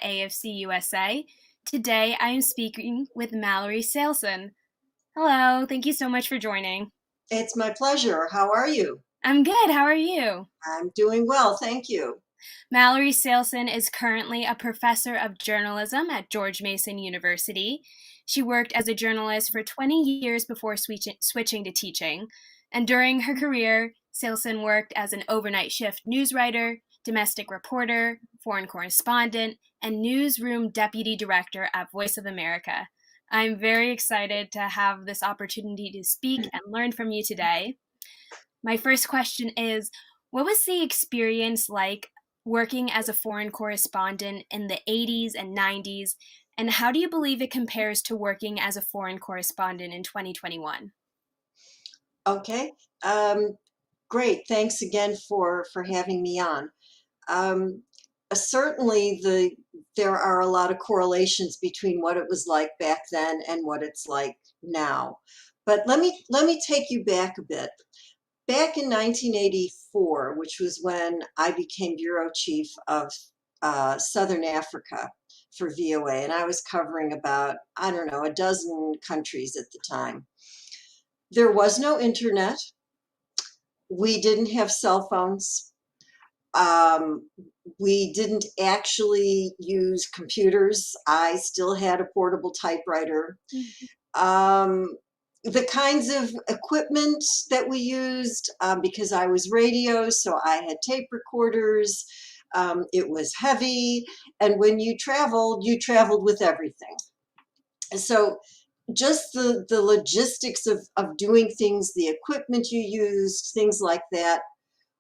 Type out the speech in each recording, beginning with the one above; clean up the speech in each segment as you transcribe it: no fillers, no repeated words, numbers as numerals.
AFC-USA. Today I am speaking with Mallory Saleson. Hello, thank you so much for joining. It's my pleasure. How are you? I'm good, how are you? I'm doing well, thank you. Mallory Saleson is currently a professor of journalism at George Mason University. She worked as a journalist for 20 years before switching to teaching. And during her career, Saleson worked as an overnight shift news writer, domestic reporter, foreign correspondent, and newsroom deputy director at Voice of America. I'm very excited to have this opportunity to speak and learn from you today. My first question is, what was the experience like working as a foreign correspondent in the 80s and 90s, and how do you believe it compares to working as a foreign correspondent in 2021? Okay. Um, Great. Thanks again for having me on. Um, Certainly, there are a lot of correlations between what it was like back then and what it's like now. But let me take you back a bit. Back in 1984, which was when I became bureau chief of Southern Africa for VOA, and I was covering about, I don't know, a dozen countries at the time. There was no internet. We didn't have cell phones. Um, we didn't actually use computers. I still had a portable typewriter. Um, the kinds of equipment that we used, because I was radio, so I had tape recorders. It was heavy, and when you traveled with everything. So just the logistics of doing things, the equipment you used, things like that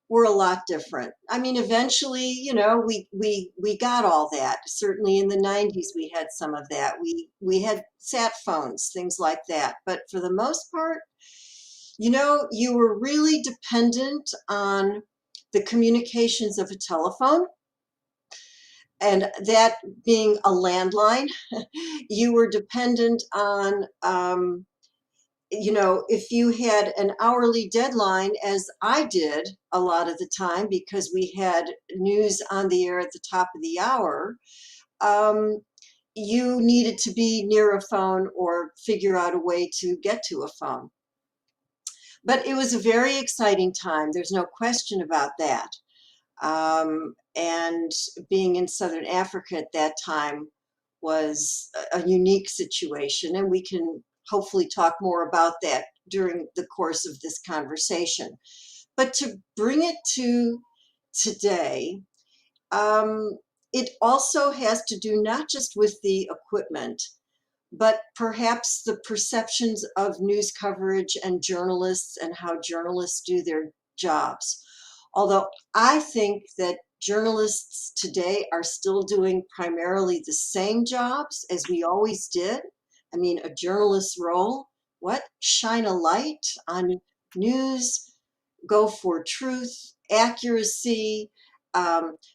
were a lot different. I mean, eventually, we got all that. Certainly in the 90s, we had some of that. We had sat phones, things like that. But for the most part, you were really dependent on the communications of a telephone, and that being a landline. You were dependent on if you had an hourly deadline, as I did a lot of the time because we had news on the air at the top of the hour, um, you needed to be near a phone or figure out a way to get to a phone. But it was a very exciting time. There's no question about that. And being in Southern Africa at that time was a unique situation, and we can hopefully talk more about that during the course of this conversation. But to bring it to today, um, it also has to do not just with the equipment, but perhaps the perceptions of news coverage and journalists and how journalists do their jobs. Although I think that journalists today are still doing primarily the same jobs as we always did. I mean, a journalist's role, what? Shine a light on news, go for truth, accuracy,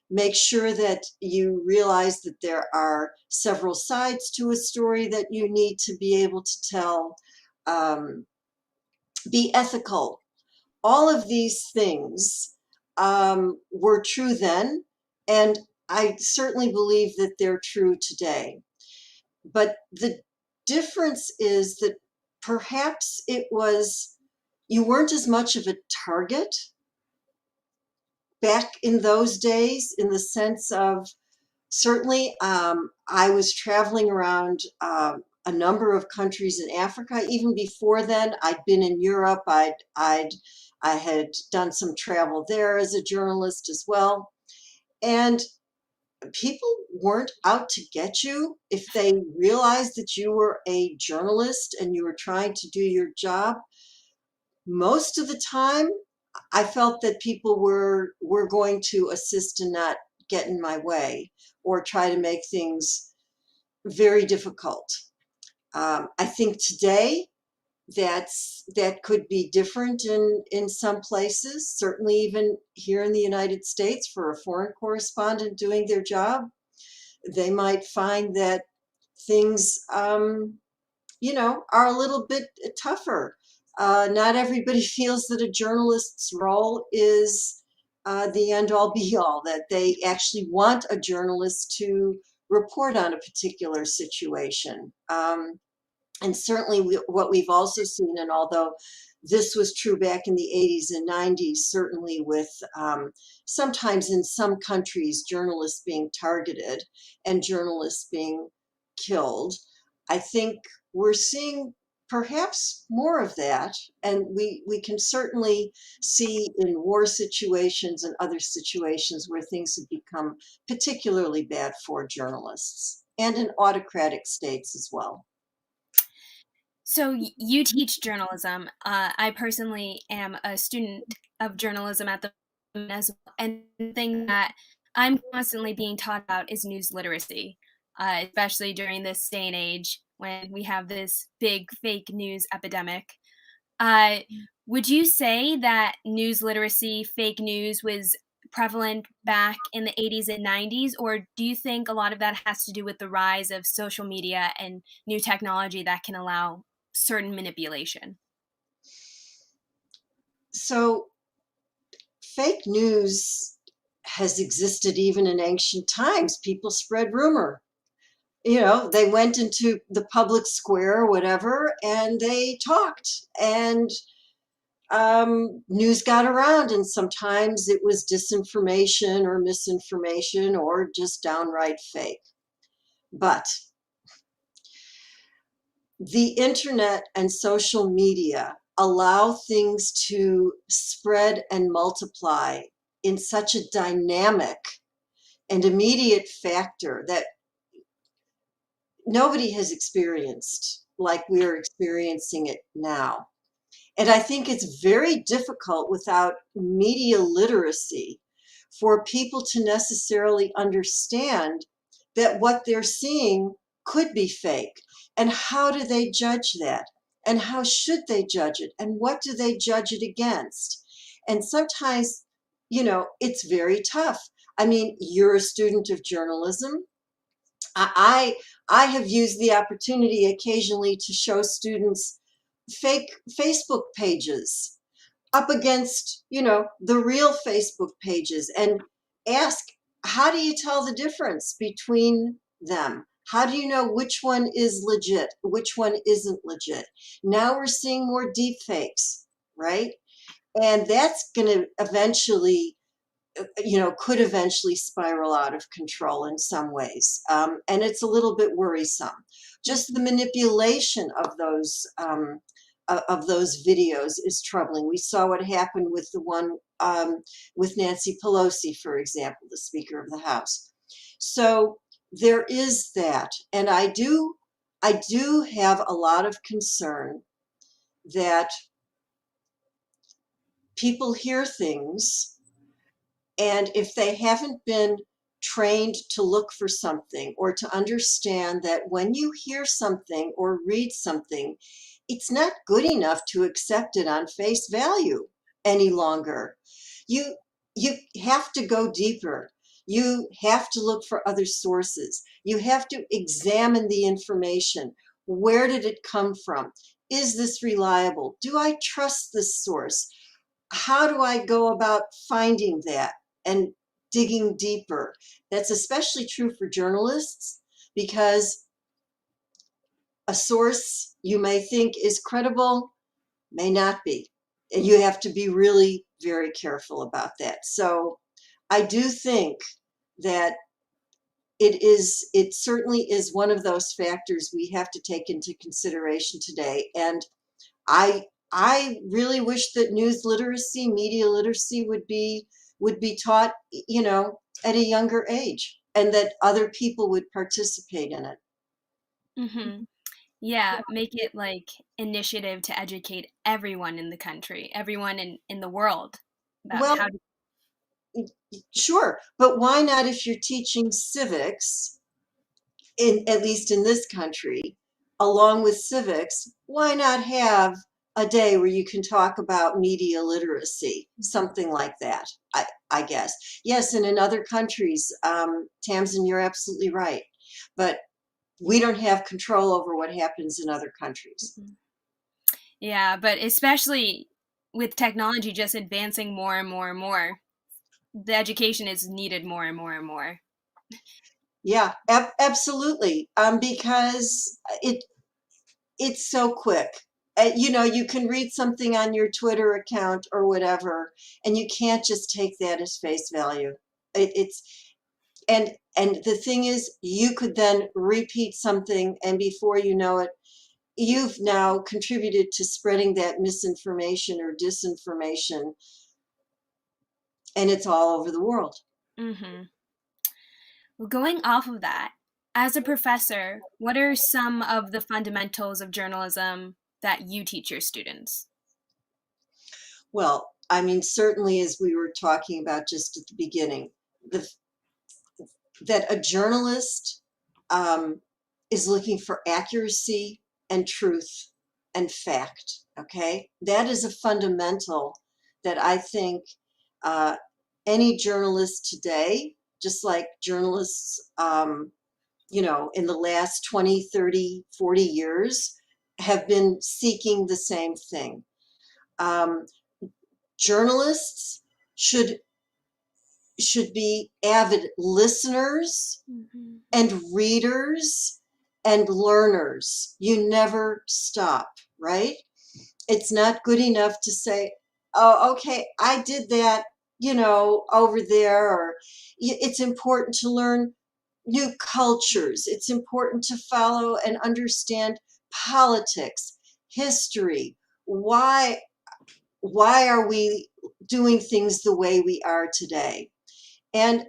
make sure that you realize that there are several sides to a story that you need to be able to tell, um, be ethical. All of these things were true then, and I certainly believe that they're true today. But the difference is that perhaps you weren't as much of a target back in those days, in the sense of, certainly I was traveling around a number of countries in Africa. Even before then, I'd been in Europe. I had done some travel there as a journalist as well. And people weren't out to get you if they realized that you were a journalist and you were trying to do your job. Most of the time, I felt that people were going to assist and not get in my way or try to make things very difficult. I think today that could be different in some places. Certainly, even here in the United States, for a foreign correspondent doing their job, they might find that things, are a little bit tougher. Not everybody feels that a journalist's role is the end all be all, that they actually want a journalist to report on a particular situation. And certainly what we've also seen, and although this was true back in the 80s and 90s, certainly with sometimes in some countries, journalists being targeted and journalists being killed, I think we're seeing perhaps more of that. And we can certainly see in war situations and other situations where things have become particularly bad for journalists and in autocratic states as well. So you teach journalism. I personally am a student of journalism at the moment as well, and the thing that I'm constantly being taught about is news literacy, especially during this day and age when we have this big fake news epidemic. Uh, would you say that news literacy, fake news, was prevalent back in the 80s and 90s, or do you think a lot of that has to do with the rise of social media and new technology that can allow certain manipulation? So fake news has existed even in ancient times. People spread rumor. They went into the public square or whatever, and they talked, and news got around, and sometimes it was disinformation or misinformation or just downright fake. But the internet and social media allow things to spread and multiply in such a dynamic and immediate factor that nobody has experienced like we're experiencing it now. And I think it's very difficult without media literacy for people to necessarily understand that what they're seeing could be fake. And how do they judge that? And how should they judge it? And what do they judge it against? And sometimes, it's very tough. I mean, you're a student of journalism. I I have used the opportunity occasionally to show students fake Facebook pages up against, the real Facebook pages and ask, how do you tell the difference between them? How do you know which one is legit, which one isn't legit? Now we're seeing more deep fakes, right? And that's going to eventually could eventually spiral out of control in some ways. And it's a little bit worrisome. Just the manipulation of those videos is troubling. We saw what happened with the one with Nancy Pelosi, for example, the Speaker of the House. So there is that, and I do have a lot of concern that people hear things, and if they haven't been trained to look for something or to understand that when you hear something or read something, it's not good enough to accept it on face value any longer. You you have to go deeper. You have to look for other sources. You have to examine the information. Where did it come from? Is this reliable? Do I trust this source? How do I go about finding that and digging deeper? That's especially true for journalists because a source you may think is credible may not be. And you have to be really very careful about that. So I do think that it certainly is one of those factors we have to take into consideration today. And I really wish that news literacy, media literacy would be taught, at a younger age, and that other people would participate in it. Hmm. Yeah, make it like initiative to educate everyone in the country, everyone in the world about how Well, to. sure, but why not if you're teaching civics, in at least in this country, along with civics, why not have a day where you can talk about media literacy, something like that, I guess. Yes, and in other countries, Tamsin, you're absolutely right. But we don't have control over what happens in other countries. Mhm. Yeah, but especially with technology just advancing more and more and more, the education is needed more and more and more. Yeah, absolutely. Because it's so quick. You can read something on your Twitter account or whatever, and you can't just take that as face value. It's and the thing is, you could then repeat something, and before you know it, you've now contributed to spreading that misinformation or disinformation, and it's all over the world. Hmm. Well, going off of that, as a professor, what are some of the fundamentals of journalism that you teach your students? Well, I mean, certainly, as we were talking about just at the beginning, the that a journalist um, is looking for accuracy and truth and fact. Okay, that is a fundamental that I think uh, any journalist today, just like journalists, in the last 20, 30, 40 years, have been seeking the same thing. Um, Journalists should be avid listeners Mhm. and readers and learners. You never stop, right? It's not good enough to say, oh, okay, I did that, over there. Or it's important to learn new cultures. It's important to follow and understand politics, history. Why are we doing things the way we are today? And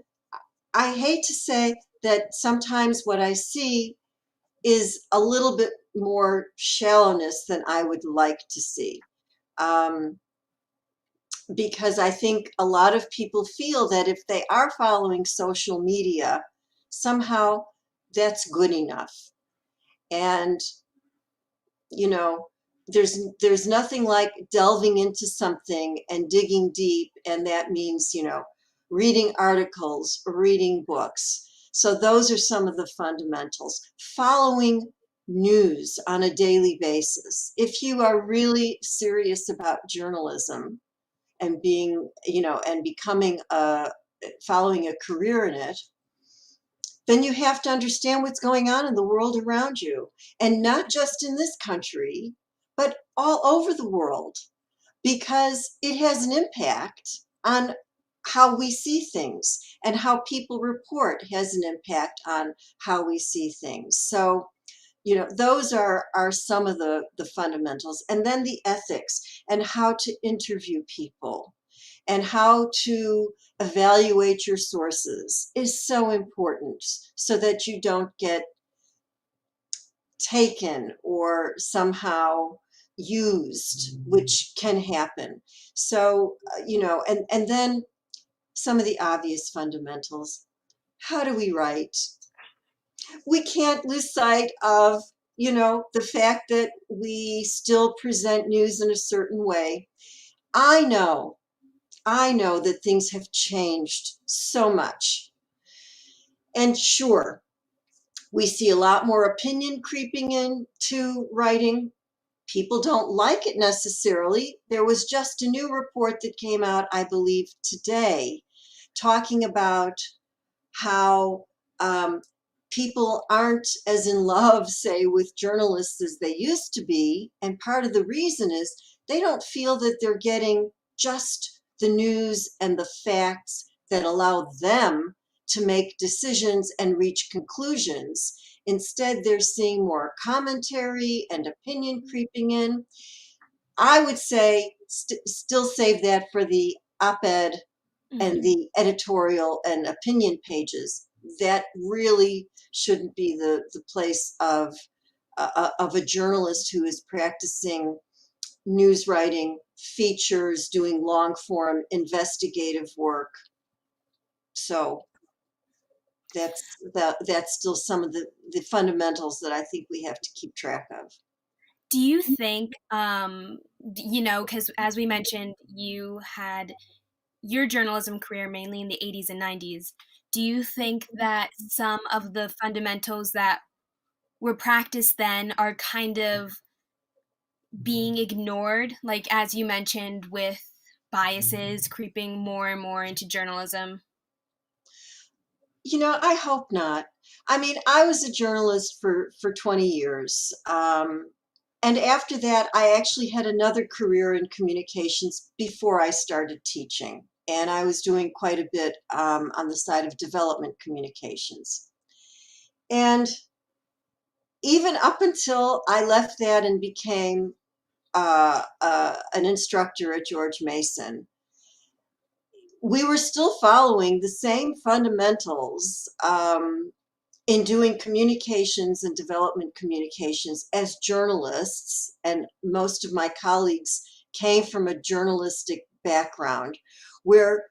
I hate to say that sometimes what I see is a little bit more shallowness than I would like to see. Um, because I think a lot of people feel that if they are following social media, somehow that's good enough. And you know there's nothing like delving into something and digging deep, and that means reading articles, reading books. So those are some of the fundamentals. Following news on a daily basis, if you are really serious about journalism and being and becoming a following a career in it, then you have to understand what's going on in the world around you, and not just in this country, but all over the world, because it has an impact on how we see things, and how people report has an impact on how we see things. So, those are some of the fundamentals, and then the ethics and how to interview people and how to evaluate your sources is so important, so that you don't get taken or somehow used, which can happen. So, and then some of the obvious fundamentals. How do we write? We can't lose sight of, the fact that we still present news in a certain way. I know I know that things have changed so much. And sure, we see a lot more opinion creeping into writing. People don't like it necessarily. There was just a new report that came out, I believe, today, talking about how um, people aren't as in love, say, with journalists as they used to be. And part of the reason is they don't feel that they're getting just the news and the facts that allow them to make decisions and reach conclusions. Instead, they're seeing more commentary and opinion creeping in. I would say still save that for the op ed and Mhm. the editorial and opinion pages. That really shouldn't be the place of a journalist who is practicing news writing, features, doing long form investigative work. So that's still some of the fundamentals that I think we have to keep track of. Do you think, because as we mentioned, you had your journalism career mainly in the 80s and 90s. Do you think that some of the fundamentals that were practiced then are kind of being ignored? Like, as you mentioned, with biases creeping more and more into journalism? I hope not. I mean, I was a journalist for 20 years. And after that, I actually had another career in communications before I started teaching. And I was doing quite a bit on the side of development communications. And even up until I left that and became an instructor at George Mason, we were still following the same fundamentals in doing communications and development communications as journalists. And most of my colleagues came from a journalistic background where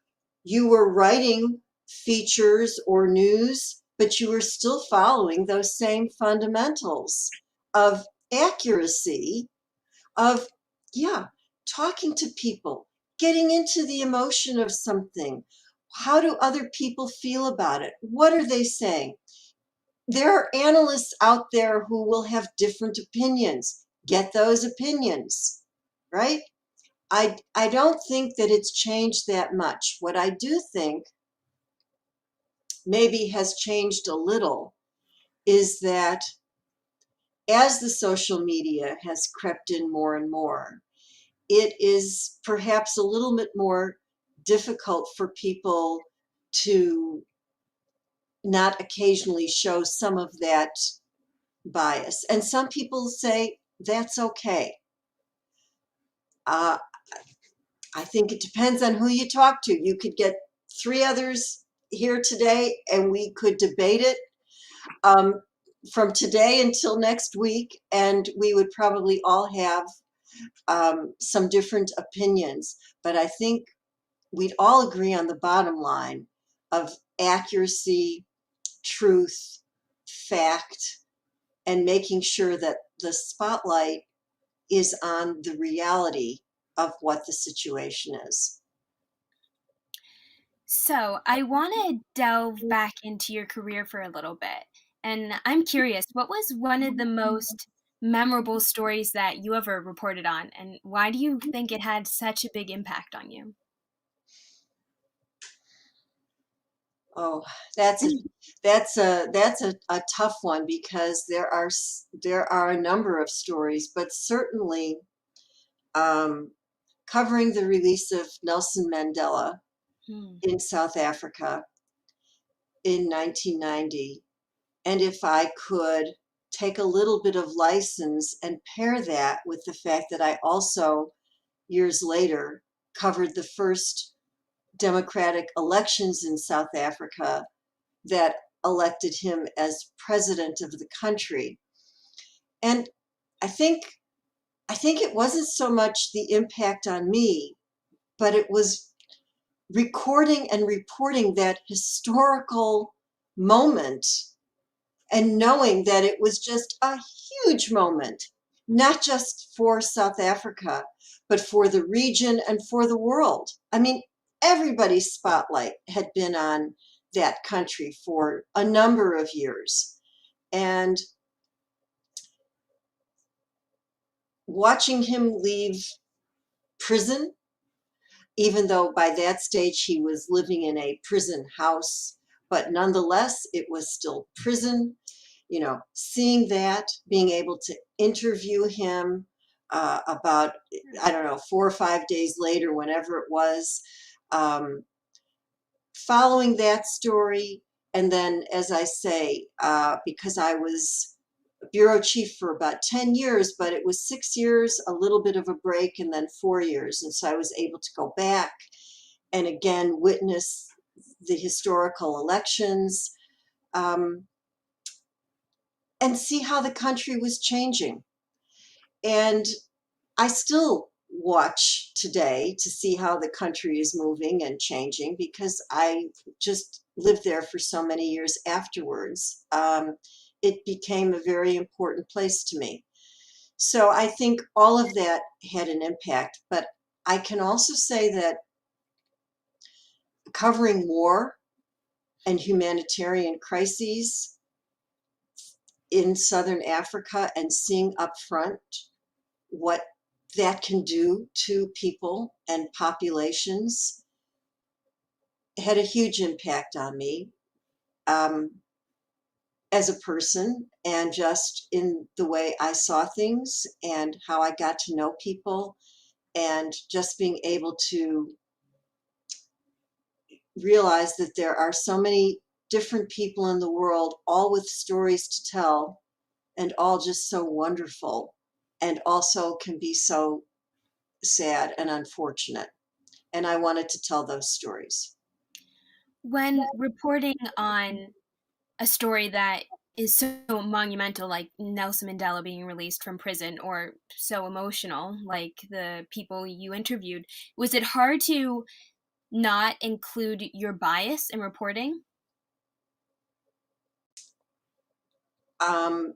you were writing features or news, but you were still following those same fundamentals of accuracy, of, yeah, talking to people, getting into the emotion of something. How do other people feel about it? What are they saying? There are analysts out there who will have different opinions. Get those opinions, right? I don't think that it's changed that much. What I do think maybe has changed a little is that as the social media has crept in more and more, it is perhaps a little bit more difficult for people to not occasionally show some of that bias. And some people say that's okay. Uh, I think it depends on who you talk to. You could get three others here today and we could debate it um, from today until next week, and we would probably all have some different opinions. But I think we'd all agree on the bottom line of accuracy, truth, fact, and making sure that the spotlight is on the reality of what the situation is. So, I want to delve back into your career for a little bit. And I'm curious, what was one of the most memorable stories that you ever reported on, and why do you think it had such a big impact on you? Oh, that's a that's a tough one because there are a number of stories, but certainly um, covering the release of Nelson Mandela Hmm. in South Africa in 1990. And if I could take a little bit of license and pair that with the fact that I also, years later, covered the first democratic elections in South Africa that elected him as president of the country. And I think I think it wasn't so much the impact on me, but it was recording and reporting that historical moment and knowing that it was just a huge moment, not just for South Africa, but for the region and for the world. I mean, everybody's spotlight had been on that country for a number of years. And watching him leave prison, even though by that stage he was living in a prison house, but nonetheless, it was still prison. You know, seeing that, being able to interview him about, I don't know, 4 or 5 days later, whenever it was, um, following that story. And then, as I say, because I was bureau chief for about 10 years, but it was 6 years, a little bit of a break, and then 4 years. And so I was able to go back and again witness the historical elections um, and see how the country was changing. And I still watch today to see how the country is moving and changing because I just lived there for so many years afterwards. It became a very important place to me. So I think all of that had an impact. But I can also say that covering war and humanitarian crises in Southern Africa and seeing up front what that can do to people and populations had a huge impact on me. Um, as a person and just in the way I saw things and how I got to know people, and just being able to realize that there are so many different people in the world, all with stories to tell, and all just so wonderful, and also can be so sad and unfortunate. And I wanted to tell those stories. When reporting on a story that is so monumental, like Nelson Mandela being released from prison, or so emotional, like the people you interviewed, was it hard to not include your bias in reporting? Um,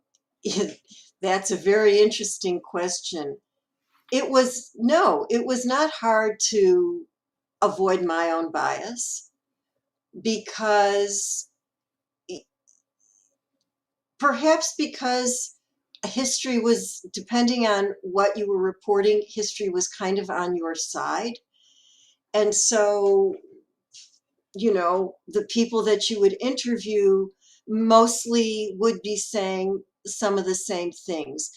that's a very interesting question. No, it was not hard to avoid my own bias because perhaps because history was, depending on what you were reporting, history was kind of on your side. And so, the people that you would interview mostly would be saying some of the same things.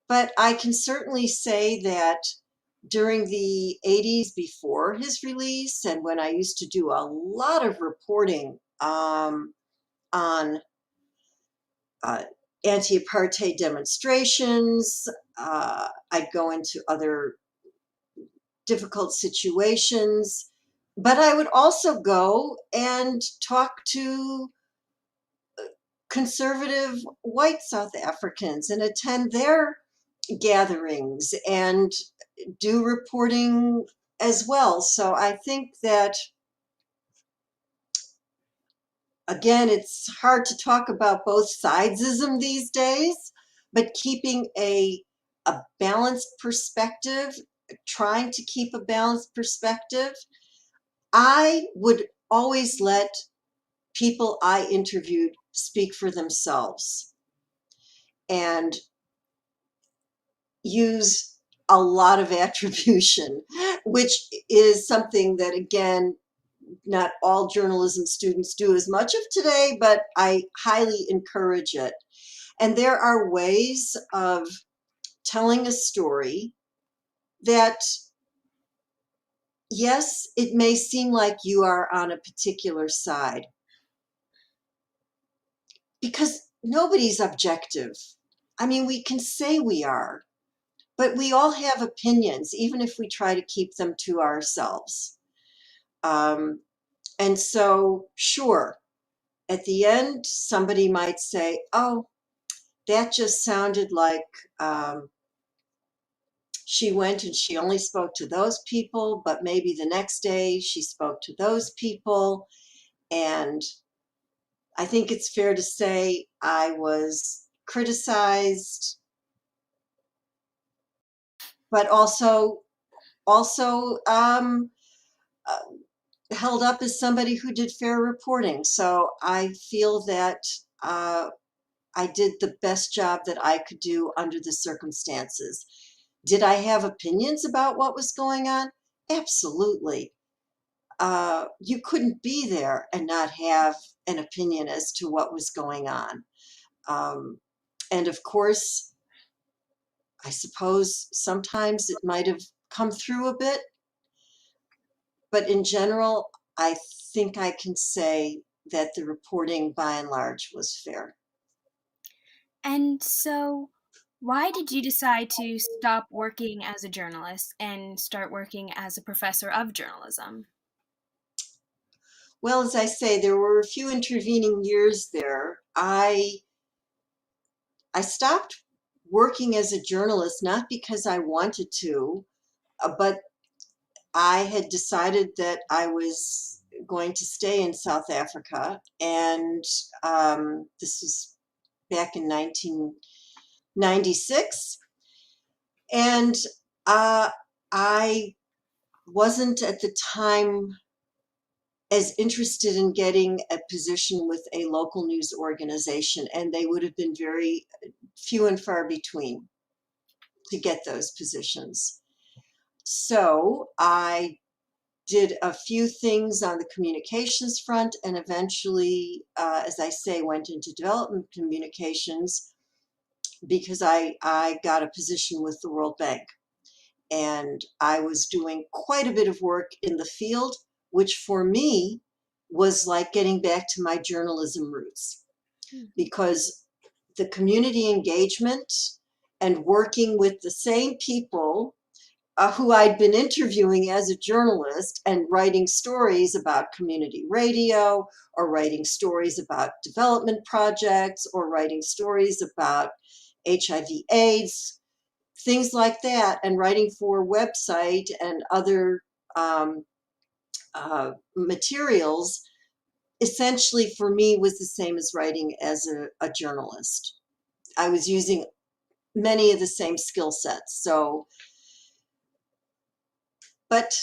But I can certainly say that during the 80s before his release, and when I used to do a lot of reporting on uh, anti apartheid demonstrations, I'd go into other difficult situations, but I would also go and talk to conservative white South Africans and attend their gatherings and do reporting as well. So I think that, again, it's hard to talk about both sidesism these days, but keeping a balanced perspective, trying to keep a balanced perspective, I would always let people I interviewed speak for themselves and use a lot of attribution, which is something that, again, not all journalism students do as much of today, but I highly encourage it. And there are ways of telling a story that, yes, it may seem like you are on a particular side because nobody's objective. I mean, we can say we are, but we all have opinions, even if we try to keep them to ourselves. Um, and so, sure, at the end, somebody might say, oh, that just sounded like she went and she only spoke to those people, but maybe the next day she spoke to those people. And I think it's fair to say I was criticized, but also held up as somebody who did fair reporting. So I feel that uh, I did the best job that I could do under the circumstances. Did I have opinions about what was going on? Absolutely. You couldn't be there and not have an opinion as to what was going on. Um, and of course, I suppose sometimes it might have come through a bit, but in general, I think I can say that the reporting by and large was fair. And so, why did you decide to stop working as a journalist and start working as a professor of journalism? Well, as I say, there were a few intervening years there. I stopped working as a journalist not because I wanted to, but I had decided that I was going to stay in South Africa, and this was back in 1996, and uh, I wasn't at the time as interested in getting a position with a local news organization, and they would have been very few and far between to get those positions. So I did a few things on the communications front, and eventually, as I say, went into development communications because I got a position with the World Bank. And I was doing quite a bit of work in the field, which for me was like getting back to my journalism roots, because the community engagement and working with the same people who I'd been interviewing as a journalist and writing stories about community radio, or writing stories about development projects, or writing stories about HIV/AIDS, things like that, and writing for website and other um, materials, essentially for me was the same as writing as a journalist. I was using many of the same skill sets. So, but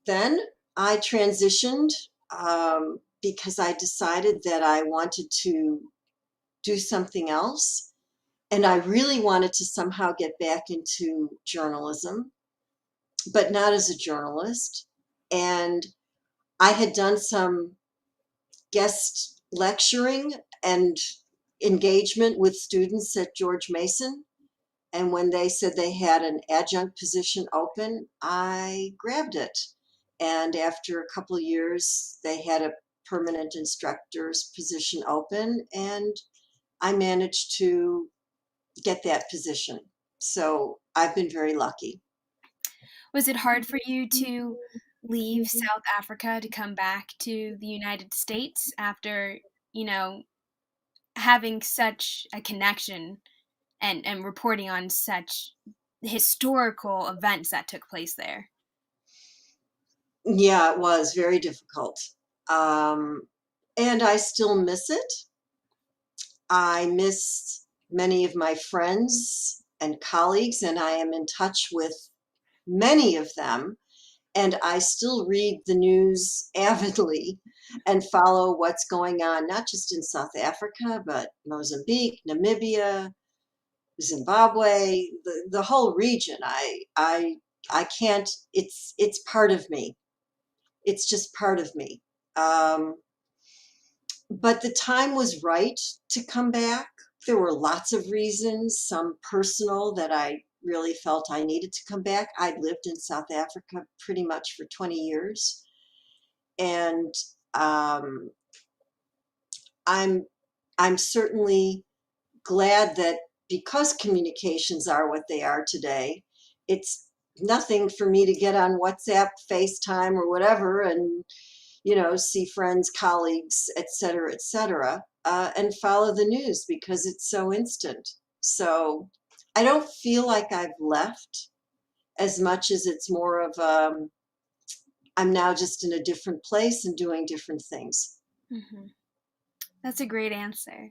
then I transitioned because I decided that I wanted to do something else. And I really wanted to somehow get back into journalism, but not as a journalist. And I had done some guest lecturing and engagement with students at George Mason. And when they said they had an adjunct position open, I grabbed it. And after a couple of years, they had a permanent instructor's position open, and I managed to get that position. So I've been very lucky. Was it hard for you to leave South Africa to come back to the United States after, you know, having such a connection and reporting on such historical events that took place there? Yeah, it was very difficult. Um, and I still miss it. I miss many of my friends and colleagues, and I am in touch with many of them. And I still read the news avidly and follow what's going on, not just in South Africa, but Mozambique, Namibia, Zimbabwe, the whole region. I can't, it's part of me. It's just part of me. Um, but the time was right to come back. There were lots of reasons, some personal, that I really felt I needed to come back. I'd lived in South Africa pretty much for 20 years. And um, I'm I'm certainly glad that, because communications are what they are today, it's nothing for me to get on WhatsApp, FaceTime, or whatever, and see friends, colleagues, et cetera, and follow the news because it's so instant. So I don't feel like I've left as much as it's more of I'm now just in a different place and doing different things. Hmm. That's a great answer.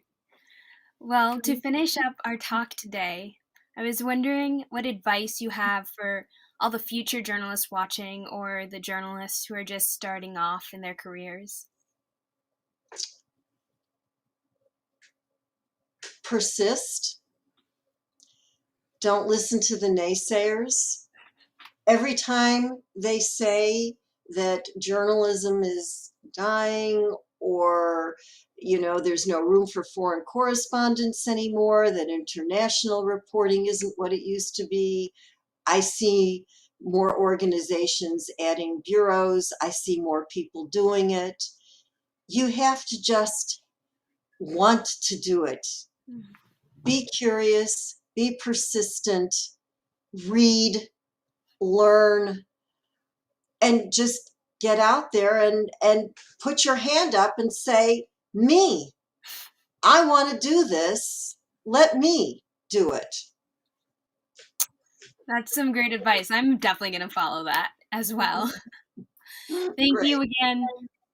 Well, to finish up our talk today, I was wondering what advice you have for all the future journalists watching, or the journalists who are just starting off in their careers. Persist. Don't listen to the naysayers. Every time they say that journalism is dying, or there's no room for foreign correspondents anymore, that international reporting isn't what it used to be, I see more organizations adding bureaus, I see more people doing it. You have to just want to do it. Be curious, be persistent, read, learn, and just get out there and put your hand up and say, me, I want to do this. Let me do it. That's some great advice. I'm definitely going to follow that as well. Thank you Great. again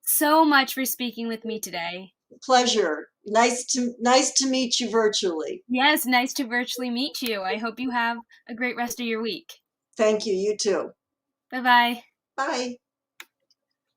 so much for speaking with me today. Pleasure. Nice to meet you virtually. Yes, nice to virtually meet you. I hope you have a great rest of your week. Thank you. You too. Bye bye. Bye.